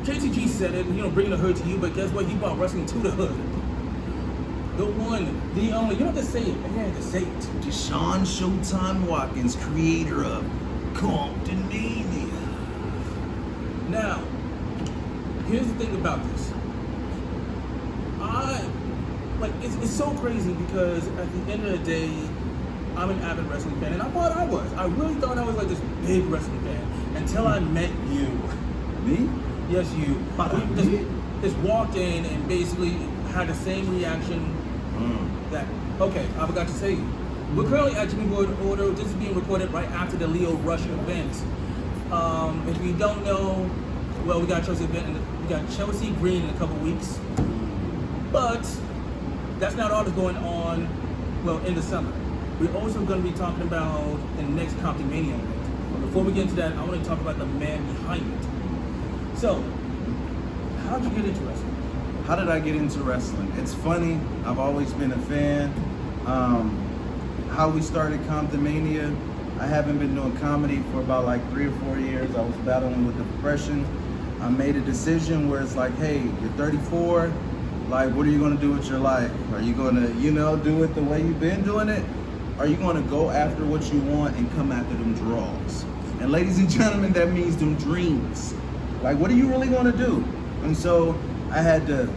JTG said it, bringing the hood to you, but guess what? He brought wrestling to the hood. The one, the only, you don't have to say it, but you have to say it. De'Shawn Sho Tyme Watkins, creator of COMPTONMANIA. Now, here's the thing about this. It's so crazy because at the end of the day, I'm an avid wrestling fan, and I thought I was. I really thought I was like this big wrestling fan until I met you. Me? Yes, you. Just walked in and basically had the same reaction that, okay, I forgot to say you. We're currently at Jimmy Ward Order. This is being recorded right after the Leo Rush event. If you don't know, well, we got Chelsea Green in a couple weeks. But that's not all that's going on, well, in the summer. We're also going to be talking about the next COMPTONMANIA event. But before we get into that, I want to talk about the man behind it. So, how'd you get into wrestling? How did I get into wrestling? It's funny, I've always been a fan. How we started COMPTONMANIA, I haven't been doing comedy for about like 3 or 4 years. I was battling with depression. I made a decision where it's like, hey, you're 34, like, what are you gonna do with your life? Are you gonna, do it the way you've been doing it? Are you gonna go after what you want and come after them draws? And ladies and gentlemen, that means them dreams. Like, what are you really gonna do? And so I had to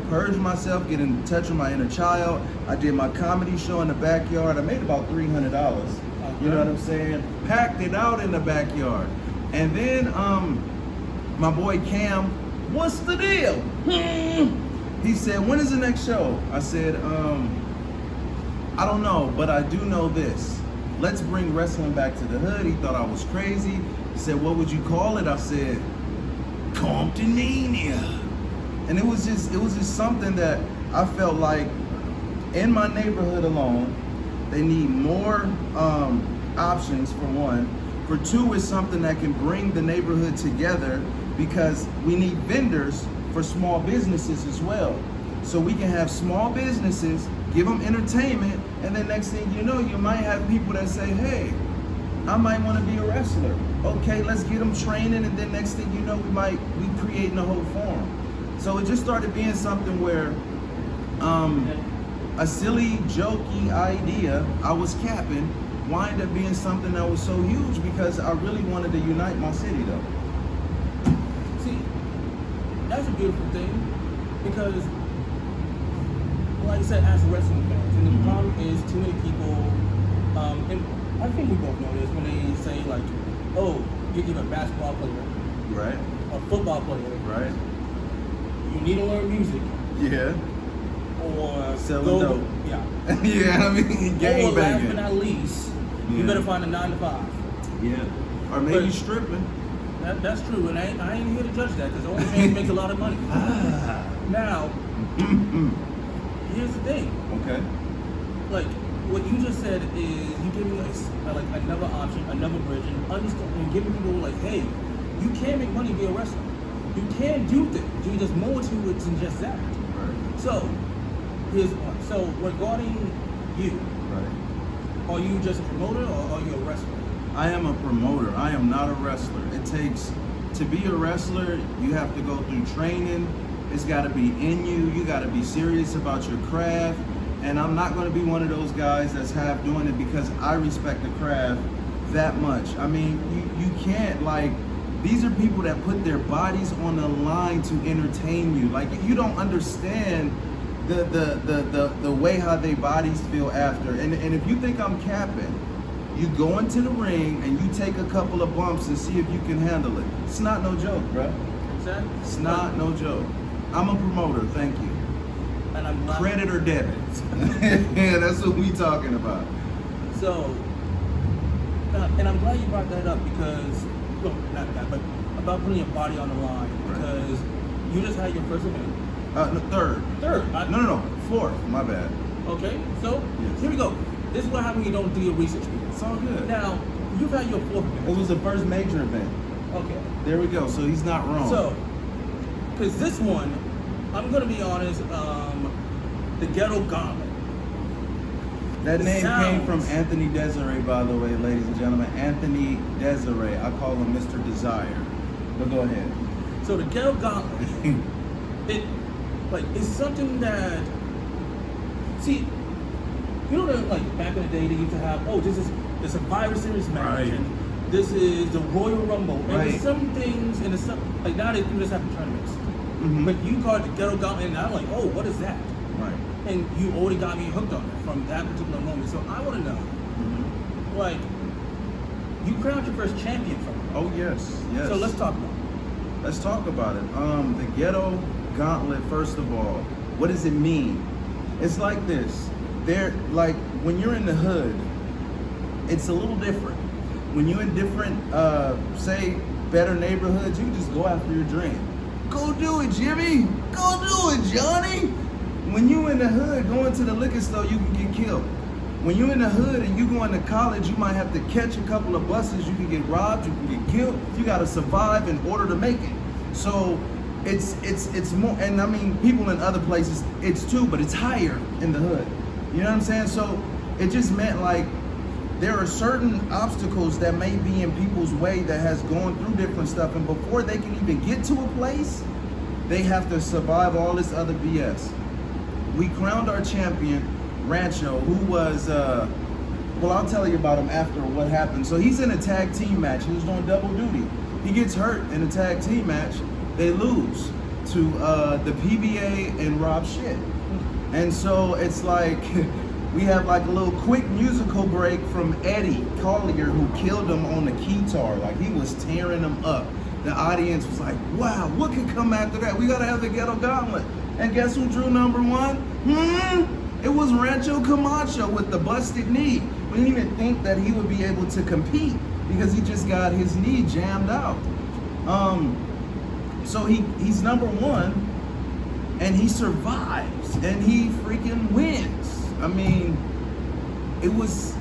purge myself, get in touch with my inner child. I did my comedy show in the backyard. I made about $300. You know what I'm saying? Packed it out in the backyard. And then my boy Cam, what's the deal? He said, when is the next show? I said, I don't know, but I do know this. Let's bring wrestling back to the hood. He thought I was crazy. He said, what would you call it? I said, COMPTONMANIA. And it was just something that I felt like in my neighborhood alone, they need more options for one. For two, is something that can bring the neighborhood together because we need vendors for small businesses as well. So we can have small businesses, give them entertainment, and then next thing you know, you might have people that say, hey, I might want to be a wrestler. Okay, let's get them training, and then next thing you know, we creating a whole forum. So it just started being something where a silly, jokey idea I was capping wind up being something that was so huge because I really wanted to unite my city though. See, that's a beautiful thing because, like I said, as wrestling fans, and the problem is too many people, and I think we both know this, when they say like, oh, you're either a basketball player, right, a football player, right, you need to learn music, yeah, or selling dope, yeah, yeah, I mean, gang or banging. last but not least, you better find a 9 to 5. Yeah, or maybe stripping. That's true, and I ain't here to judge that because OnlyFans makes a lot of money. Now, here's the thing. Okay. Like what you just said is you giving us like another option, another bridge, and giving people like, hey, you can make money via wrestling. You can do things. There's more to it than just that. Right. So regarding you, right, are you just a promoter or are you a wrestler? I am a promoter. I am not a wrestler. It takes, to be a wrestler, you have to go through training. It's got to be in you. You got to be serious about your craft. And I'm not going to be one of those guys that's half doing it because I respect the craft that much. I mean, you can't, like, these are people that put their bodies on the line to entertain you. Like, you don't understand the way how their bodies feel after. And if you think I'm capping, you go into the ring and you take a couple of bumps and see if you can handle it. It's not no joke, bro. Exactly. It's not no joke. I'm a promoter, thank you. And I'm glad. Credit or debit. Yeah, that's what we talking about. So, and I'm glad you brought that up because, well, not that, but about putting your body on the line because you just had your first event. No, third. Third. No, fourth. My bad. Okay, so yes. Here we go. This is what happens when you don't do your research. It's all good. Now, you've had your fourth event. It was the first major event. Okay. There we go. So he's not wrong. So, because this one, I'm going to be honest, the Ghetto Gauntlet. That name came from Anthony Desiree, by the way, ladies and gentlemen. Anthony Desiree. I call him Mr. Desire. But go ahead. So the Ghetto Gauntlet, it's something that, see, you know that like back in the day they used to have, this is the Survivor Series match, Right. and this is the Royal Rumble, and Right. there's some things, and it's some, like nowadays people just have tournaments. Mhm. But you call it the Ghetto Gauntlet, and I'm like, what is that? Right. And you already got me hooked on it from that particular moment. So I want to know, like, you crowned your first champion from it. Oh yes, yes. So let's talk about it. Let's talk about it. The Ghetto Gauntlet, first of all, what does it mean? It's like this. They're like, when you're in the hood, it's a little different. When you're in different, say, better neighborhoods, you just go after your dream. Go do it, Jimmy. Go do it, Johnny. When you in the hood, going to the liquor store, you can get killed. When you're in the hood and you going to college, you might have to catch a couple of buses. You can get robbed. You can get killed. You got to survive in order to make it. So it's more. And I mean, people in other places, it's too, but it's higher in the hood. You know what I'm saying? So it just meant like there are certain obstacles that may be in people's way that has gone through different stuff, and before they can even get to a place, they have to survive all this other BS. We crowned our champion, Rancho, who was, well, I'll tell you about him after what happened. So he's in a tag team match. He was doing double duty. He gets hurt in a tag team match. They lose to the PBA and Rob Shit. And so it's like, we have like a little quick musical break from Eddie Collier, who killed him on the guitar. Like, he was tearing him up. The audience was like, wow, what could come after that? We gotta have the Ghetto Gauntlet. And guess who drew number one? It was Rancho Camacho with the busted knee. We didn't even think that he would be able to compete because he just got his knee jammed out. So he's number one, and he survives, and he freaking wins. I mean, it was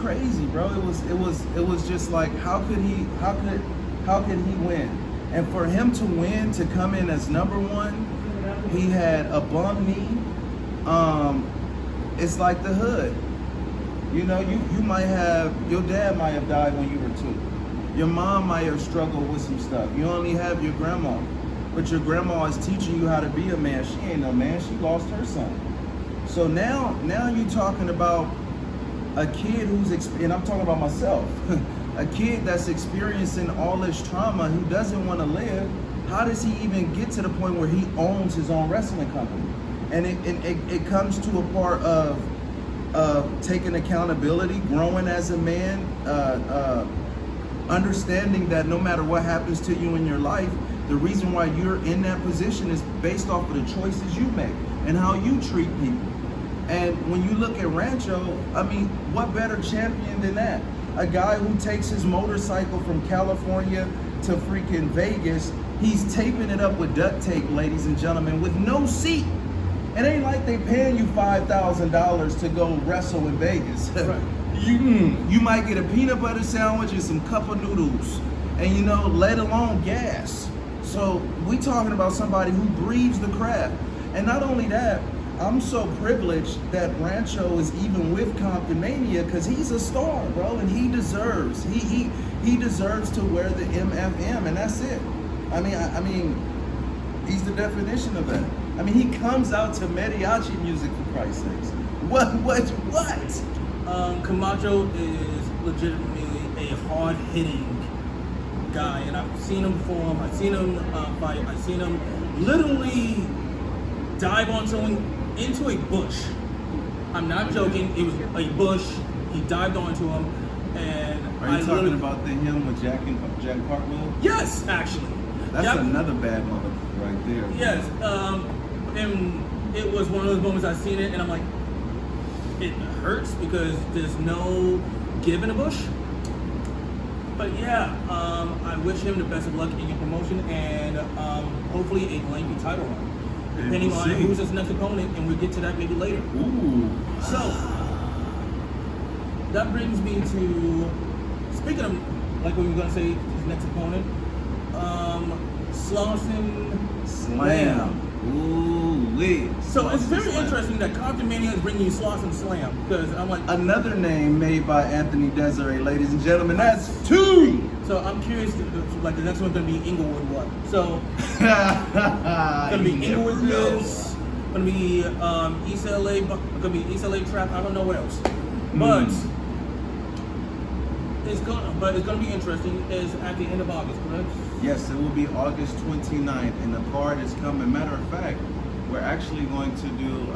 crazy, bro. It was just like, how could he win? And for him to win, to come in as number one, he had a bum knee. It's like the hood. You know, you might have, your dad might have died when you were 2. Your mom might have struggled with some stuff. You only have your grandma. But your grandma is teaching you how to be a man. She ain't no man, she lost her son. So now you're talking about a kid and I'm talking about myself, a kid that's experiencing all this trauma, who doesn't want to live. How does he even get to the point where he owns his own wrestling company? And it comes to a part of taking accountability, growing as a man, understanding that no matter what happens to you in your life, the reason why you're in that position is based off of the choices you make and how you treat people. And when you look at Rancho, I mean, what better champion than that? A guy who takes his motorcycle from California to freaking Vegas, he's taping it up with duct tape, ladies and gentlemen, with no seat. It ain't like they paying you $5,000 to go wrestle in Vegas. Right. You might get a peanut butter sandwich and some cup of noodles, and you know, let alone gas. So we talking about somebody who breathes the craft. And not only that, I'm so privileged that Rancho is even with COMPTONMANIA, because he's a star, bro, and he deserves to wear the MFM, and that's it. I mean, he's the definition of that. I mean, he comes out to mariachi music, for Christ's sakes. What? Camacho is legitimately a hard-hitting guy, and I've seen him perform. I've seen him fight. I've seen him literally dive on someone into a bush. I'm not joking. It was a bush. He dived onto him, and Are you talking about him with Jack Cartwheel? Yes, actually. That's another bad motherfucker right there. Yes, and it was one of those moments I've seen it, and I'm like, it hurts because there's no give in a bush. But yeah, I wish him the best of luck in your promotion, and hopefully a lengthy title run, depending on who's his next opponent, and we'll get to that maybe later. Ooh. So that brings me to, speaking of, like what we were gonna say, his next opponent, Slauson Slam. Ooh, lit. So it's very interesting that COMPTONMANIA is bringing you Slauson Slam, because I'm like, another name made by Anthony Desiree, ladies and gentlemen. That's 2. So I'm curious, like the next one's gonna be Inglewood what? So gonna be Inglewood Bliss, gonna be East LA, gonna be East LA Trap. I don't know what else, but it's gonna be interesting. It's at the end of August, correct? Yes, it will be August 29th, and the card is coming. Matter of fact, we're actually going to do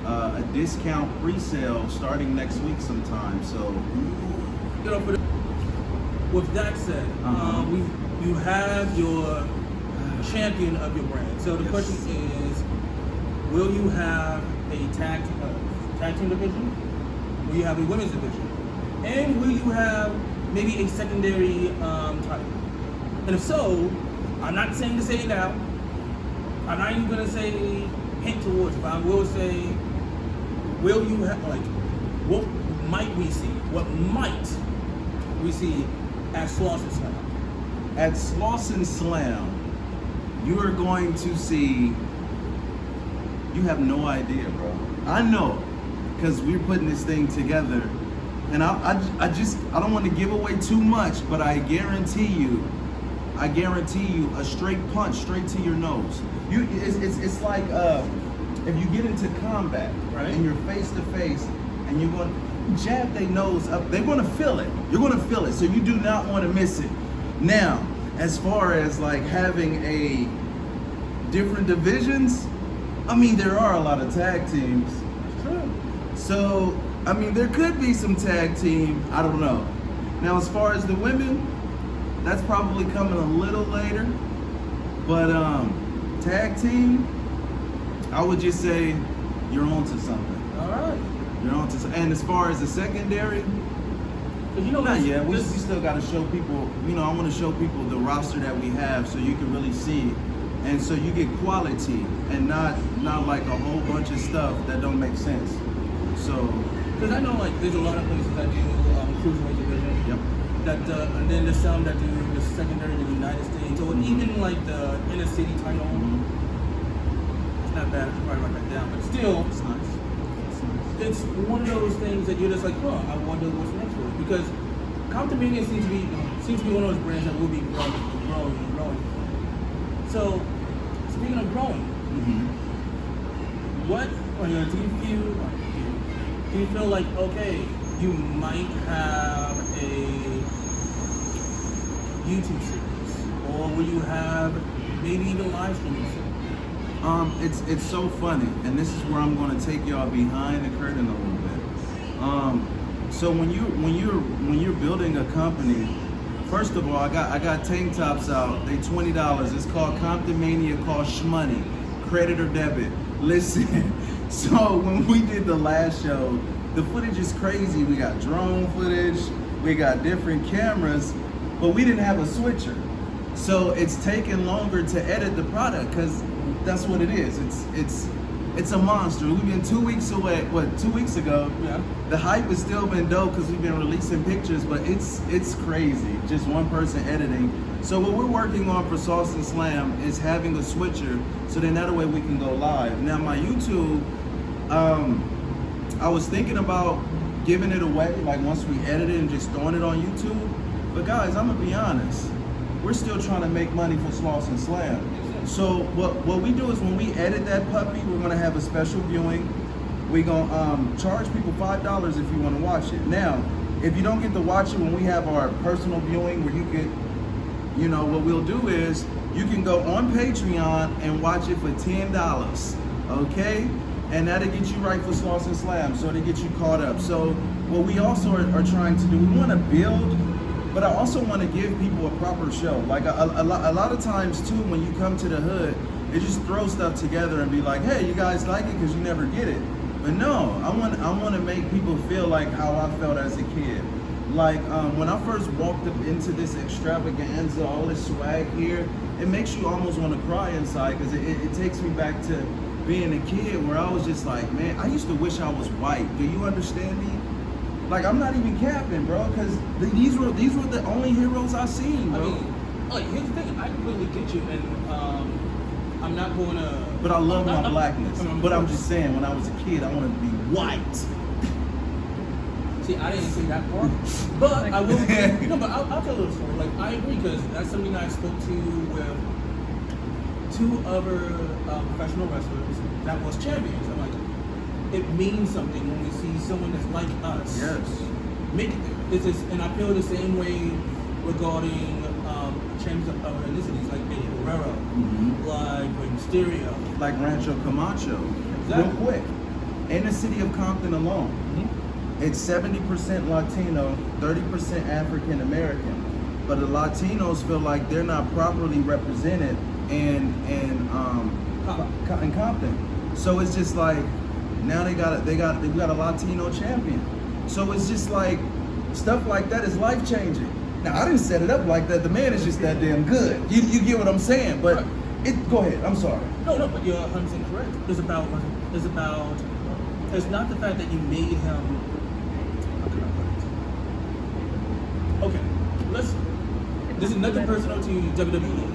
a discount pre-sale starting next week sometime. So, You know, with that said, you have your champion of your brand. So the question is, will you have a tag team division? Will you have a women's division? And will you have maybe a secondary title? And if so, I'm not saying to say it now. I'm not even gonna say hint towards it, but I will say, will you have, like, what might we see? What might we see at Sloss and Slam? at Sloss and Slam, you are going to see, you have no idea, bro. I know, because we're putting this thing together. And I don't want to give away too much, but I guarantee you a straight punch straight to your nose. It's like if you get into combat, right, and you're face to face, and you're going to jab their nose up, they're going to feel it. You're going to feel it, so you do not want to miss it. Now, as far as like having a different divisions, I mean, there are a lot of tag teams. True. So, I mean, there could be some tag team, I don't know. Now, as far as the women, that's probably coming a little later. But tag team, I would just say you're onto something. All right. You're onto something. And as far as the secondary, you know, not yet. We still got to show people, you know, I want to show people the roster that we have so you can really see. And so you get quality and not like a whole bunch of stuff that don't make sense. So, because I know, like, there's a lot of places that do cruiserweight division. Yep. That and then there's some that do the secondary in the United States, or even like the inner city title. It's not bad. I should probably write that down, but still, it's nice. It's one of those things that you're just like, oh, I wonder what's next for it. Because COMPTONMANIA seems to be one of those brands that will be growing. So, speaking of growing, what do you feel like, okay, you might have a YouTube series, or will you have maybe even live streaming series? It's so funny, and this is where I'm going to take y'all behind the curtain a little bit. So when you're building a company, first of all, I got tank tops out. They $20. It's called COMPTONMANIA, called Shmoney, credit or debit. Listen, so when we did the last show, the footage is crazy. We got drone footage, we got different cameras, but we didn't have a switcher. So it's taken longer to edit the product because that's what it is. It's a monster. We've been 2 weeks away. 2 weeks ago? Yeah. The hype has still been dope because we've been releasing pictures, but it's crazy. Just one person editing. So what we're working on for Sloss and Slam is having a switcher, so then that way we can go live. Now my YouTube, I was thinking about giving it away, like once we edit it and just throwing it on YouTube. But guys, I'm gonna be honest. We're still trying to make money for Sloss and Slam. So what we do is when we edit that puppy, we're gonna have a special viewing. We're gonna charge people $5 if you wanna watch it. Now, if you don't get to watch it when we have our personal viewing where you get, you know, what we'll do is you can go on Patreon and watch it for $10, okay? And that'll get you right for Sloss and Slam, so to get you caught up. So what we also are trying to do, we wanna build, but I also want to give people a proper show. Like a lot of times too, when you come to the hood, they just throw stuff together and be like, hey, you guys like it because you never get it. But no, I want to make people feel like how I felt as a kid. Like when I first walked up into this extravaganza, all this swag here, it makes you almost want to cry inside because it takes me back to being a kid where I was just like, man, I used to wish I was white. Do you understand me? Like, I'm not even capping, bro, because these were the only heroes I seen, bro. I mean, like, here's the thing, I completely get you, and I'm not going to... But I love my blackness. But I'm just saying, when I was a kid, I wanted to be white. See, I didn't say that part, but I will. No, but I'll tell a little story. Like, I agree because that's something I spoke to with 2 other professional wrestlers that was champions. I'm like, it means something when we see someone that's like us. Yes. Make it there. This is, and I feel the same way regarding champions of other ethnicities, like Eddie Guerrero, like Rey Mysterio, Like Rancho Camacho. Exactly. Real quick, in the city of Compton alone, it's 70% Latino, 30% African American. But the Latinos feel like they're not properly represented in Compton. So it's just like now they got a Latino champion. So it's just like stuff like that is life changing. Now I didn't set it up like that. The man is just that damn good. You get what I'm saying? But go ahead. I'm sorry. No, but you're 100% correct. It's not the fact that you made him. How can I put it? Okay, listen. This is nothing personal to WWE.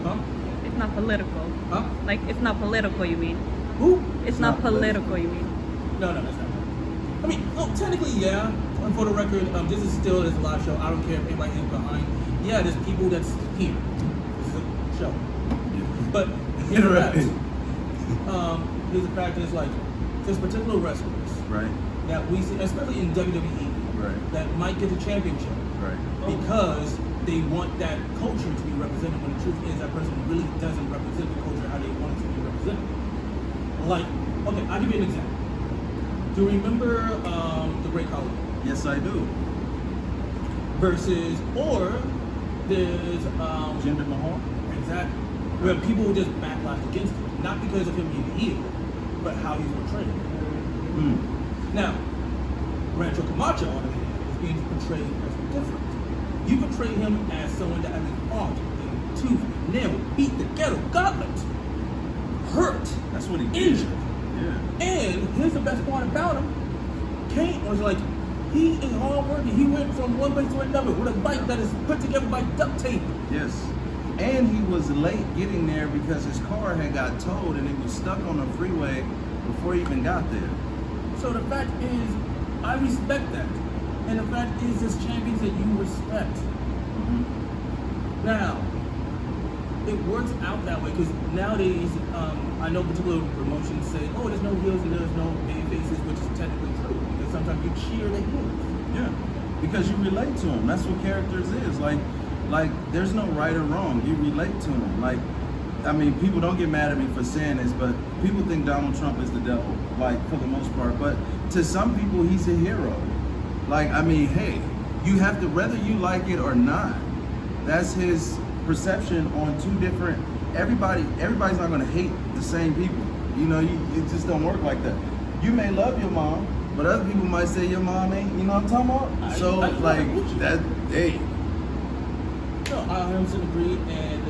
Huh? It's not political. Huh? Like, it's not political, you mean? Who? It's not political, you mean? No, that's not. I mean, technically, yeah. And for the record, this is still a live show. I don't care if anybody is behind. Yeah, there's people that's here. This is a show. But here's the fact. Here's the fact is like there's particular wrestlers Right. that we see, especially in WWE, Right. that might get a championship Right. because they want that culture to be represented. When the truth is, that person really doesn't represent the culture how they want it to be represented. Like, okay, I'll give you an example. Do you remember the Great Khali? Yes, I do. Versus, or there's Jinder Mahal. exactly where people just backlash against him, not because of him being heel, but how he's portrayed. Now, Rancho Camacho, on the other hand, is being portrayed as different. You portray him as someone that has been fought, tooth, nail, beat the ghetto gauntlet, hurt, That's what he did. injured. Yeah. And here's the best part about him. Kane was like, he is hardworking. He went from one place to another with a bike that is put together by duct tape. Yes. And he was late getting there because his car had got towed and he was stuck on the freeway before he even got there. So the fact is, I respect that. And the fact is, there's champions that you respect. Now, it works out that way because nowadays, I know particular promotions say, oh, there's no heels and there's no baby faces, which is technically true because sometimes you cheer the heels. Yeah. Because you relate to him. That's what characters is. Like there's no right or wrong. You relate to him. Like, I mean, people don't get mad at me for saying this, but people think Donald Trump is the devil, like, for the most part. But to some people, he's a hero. Like, I mean, hey, you have to, whether you like it or not, that's his perception on 2 different, everybody's not going to hate the same people. You know, it just don't work like that. You may love your mom, but other people might say your mom ain't, you know what I'm talking about? So, like, that, hey. No, I 100% agree, and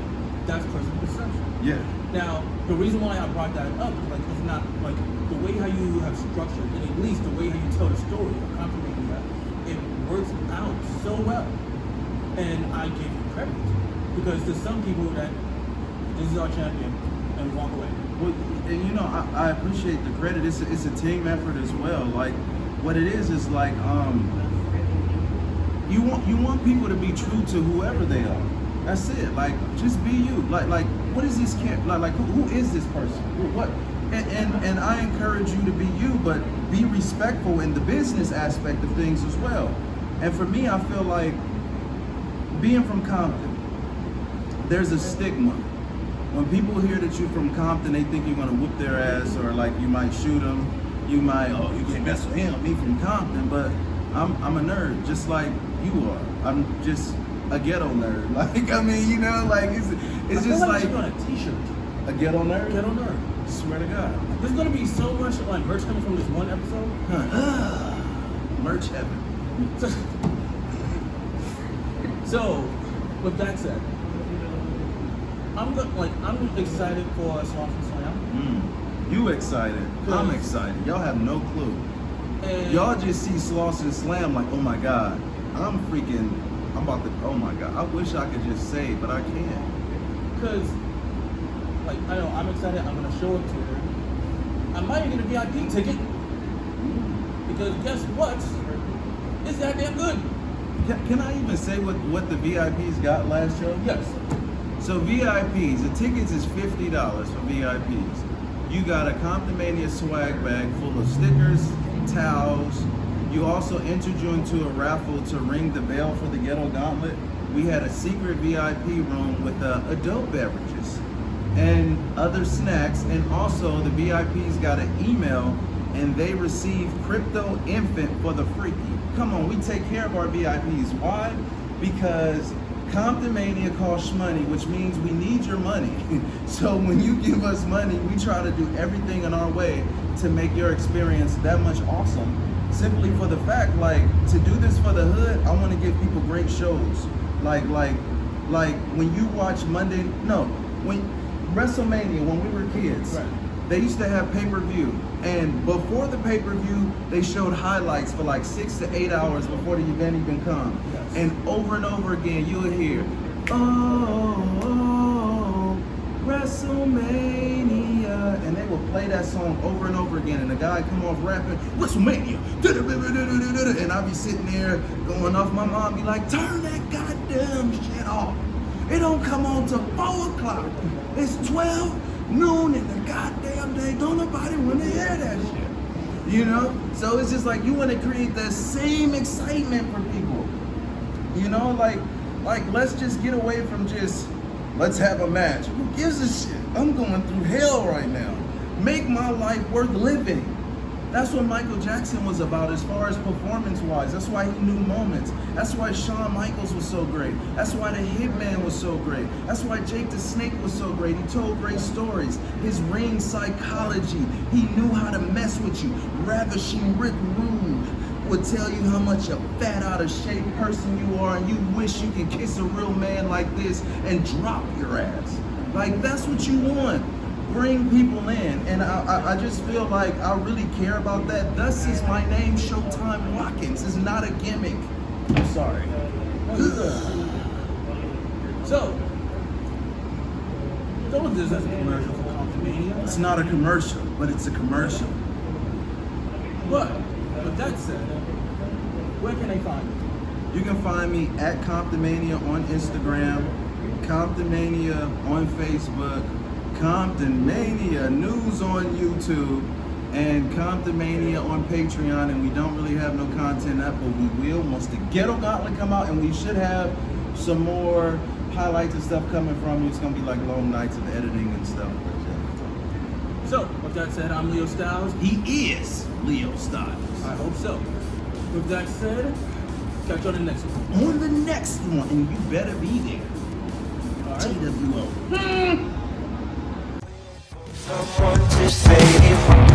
that's personal perception. Yeah. Now, the reason why I brought that up is like it's not like the way how you have structured, and at least the way how you tell the story of COMPTONMANIA, it works out so well, and I give you credit because there's some people that this is our champion and walk away. Well, and you know, I appreciate the credit. It's a team effort as well. Like, what it is like, you want people to be true to whoever they are. That's it. Like, just be you. Like, what is this like who is this person? What? And I encourage you to be you, but be respectful in the business aspect of things as well. And for me, I feel like being from Compton, there's a stigma. When people hear that you're from Compton, they think you're gonna whoop their ass, or like you might shoot them. You might, oh, you can't mess with him. Me from Compton, but I'm a nerd, just like you are. I'm just a ghetto nerd. Like, I mean, you know, like it's just like you on a T-shirt. A ghetto nerd. Ghetto nerd. Swear to God. There's gonna be so much like merch coming from this one episode. Merch heaven. So, with that said, I'm excited for Sloth and Slam. You excited? I'm excited. Y'all have no clue. And Y'all just see Sloss and Slam like, oh my God, I'm about to, oh my God. I wish I could just say it, but I can't. because, like, I know I'm excited. I'm gonna show it to her. I might get a VIP ticket because guess what? It's that damn good. Can I even say what the VIPs got last show? Yes. So VIPs, the tickets is $50 for VIPs. You got a COMPTONMANIA swag bag full of stickers, towels. You also entered you into a raffle to ring the bell for the Ghetto Gauntlet. We had a secret VIP room with adult beverages and other snacks. And also the VIPs got an email and they received Crypto Infant for the Freaky. Come on, we take care of our VIPs. Why? Because COMPTONMANIA costs money, which means we need your money. So when you give us money, we try to do everything in our way to make your experience that much awesome. Simply for the fact, like, to do this for the hood, I want to give people great shows. Like when you watch when WrestleMania, when we were kids, Right. they used to have pay-per-view. And before the pay-per-view, they showed highlights for like 6 to 8 hours before the event even come. Yes. And over again, you would hear, oh, WrestleMania. And they would play that song over and over again. And the guy come off rapping, WrestleMania. And I'd be sitting there going off. My mom be like, turn that goddamn shit off. It don't come on till 4 o'clock. It's 12 noon in the goddamn day. Don't nobody want to hear that shit. You know? So it's just like you want to create that same excitement for people. You know, like let's just get away from just let's have a match. Who gives a shit? I'm going through hell right now. Make my life worth living. That's what Michael Jackson was about as far as performance-wise. That's why he knew moments. That's why Shawn Michaels was so great. That's why the Hitman was so great. That's why Jake the Snake was so great. He told great stories. His ring psychology. He knew how to mess with you. Ravishing Rick Rude would tell you how much a fat, out of shape person you are, and you wish you could kiss a real man like this and drop your ass. Like, that's what you want. Bring people in, and I just feel like I really care about that. Thus is my name, Sho Tyme Watkins. It's not a gimmick. I'm sorry. So, don't do this as a commercial for COMPTONMANIA. It's not a commercial, but it's a commercial. But with that said, where can they find you? You can find me at COMPTONMANIA on Instagram, COMPTONMANIA on Facebook, COMPTONMANIA News on YouTube, and COMPTONMANIA on Patreon. And we don't really have no content up, but we will once the Ghetto Gauntlet come out, and we should have some more highlights and stuff coming from you. It's gonna be like long nights of editing and stuff. So, with that said, I'm Leo Styles. He is Leo Styles. I hope so. With that said, catch you on the next one. On the next one, and you better be there. All right. TWO. Someone to save you.